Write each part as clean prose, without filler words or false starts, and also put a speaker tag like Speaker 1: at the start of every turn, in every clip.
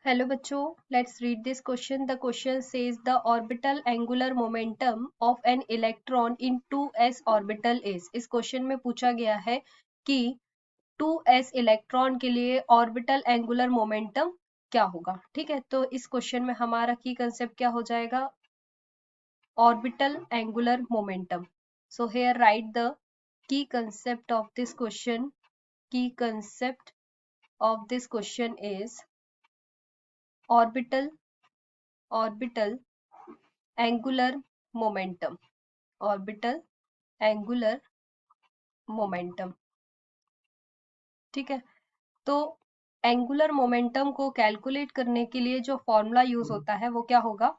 Speaker 1: Hello बच्चों, let's read this question. The question says the orbital angular momentum of an electron in 2s orbital is. इस question में पूछा गया है कि 2s इलेक्ट्रॉन के लिए ऑर्बिटल एंगुलर मोमेंटम क्या होगा। ठीक है, तो इस क्वेश्चन में हमारा की कंसेप्ट क्या हो जाएगा, orbital angular momentum. So here right the key concept of this question. Key concept of this question is orbital angular momentum. Orbital angular momentum. ठीक है, तो एंगुलर मोमेंटम को कैलकुलेट करने के लिए जो फॉर्मूला यूज होता है वो क्या होगा,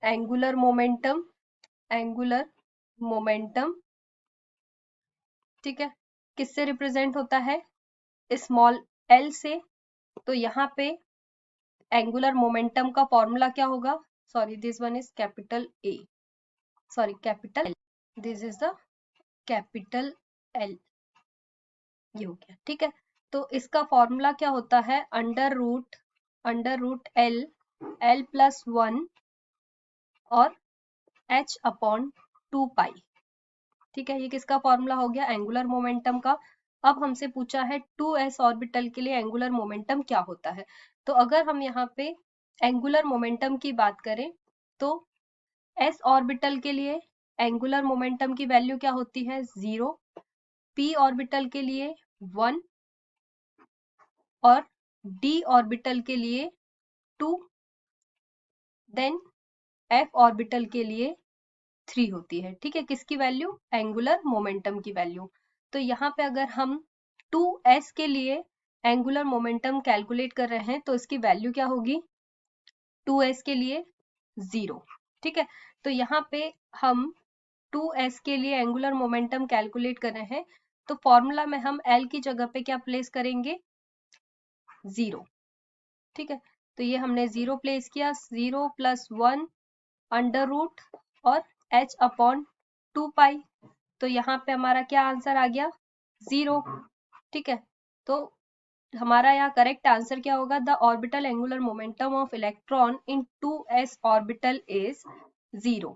Speaker 1: एंगुलर मोमेंटम। ठीक है, किससे रिप्रेजेंट होता है, स्मॉल एल से। तो यहाँ पे एंगुलर मोमेंटम का फॉर्मूला क्या होगा, sorry this one is capital A, sorry capital L, this is the capital L, ये हो गया। ठीक है, तो इसका फॉर्मूला क्या होता है, अंडर रूट एल प्लस 1 और h अपॉन 2 पाई। ठीक है, ये किसका फॉर्मूला हो गया, एंगुलर मोमेंटम का। अब हमसे पूछा है 2s ऑर्बिटल के लिए एंगुलर मोमेंटम क्या होता है। तो अगर हम यहाँ पे एंगुलर मोमेंटम की बात करें तो s ऑर्बिटल के लिए एंगुलर मोमेंटम की वैल्यू क्या होती है, 0, p ऑर्बिटल के लिए 1 और d ऑर्बिटल के लिए 2, देन f ऑर्बिटल के लिए 3 होती है। ठीक है, किसकी वैल्यू, एंगुलर मोमेंटम की वैल्यू। तो यहाँ पे अगर हम 2s के लिए एंगुलर मोमेंटम कैलकुलेट कर रहे हैं तो इसकी वैल्यू क्या होगी, 2s के लिए 0। ठीक है, तो यहाँ पे हम 2s के लिए एंगुलर मोमेंटम कैलकुलेट कर रहे हैं तो फॉर्मूला में हम l की जगह पे क्या प्लेस करेंगे, 0। ठीक है, तो ये हमने 0 प्लेस किया, 0 प्लस 1 अंडर रूट और h अपॉन 2 पाई। तो यहाँ पे हमारा क्या आंसर आ गया, 0। ठीक है, तो हमारा यहाँ करेक्ट आंसर क्या होगा, the orbital angular momentum of electron in 2s orbital is 0।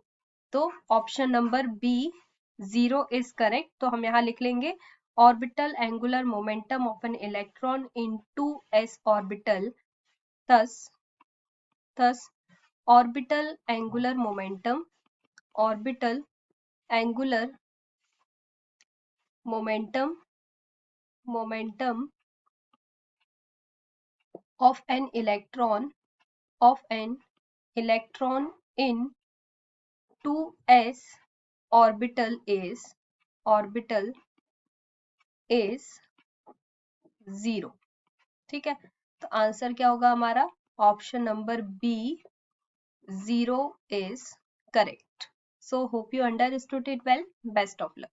Speaker 1: तो option number B 0 is correct. तो हम यहाँ लिख लेंगे orbital angular momentum of an electron in 2s orbital, thus orbital angular momentum of an electron in 2s orbital is 0। ठीक है, तो answer क्या होगा हमारा, option number B 0 is correct. So hope you understood it well. Best of luck.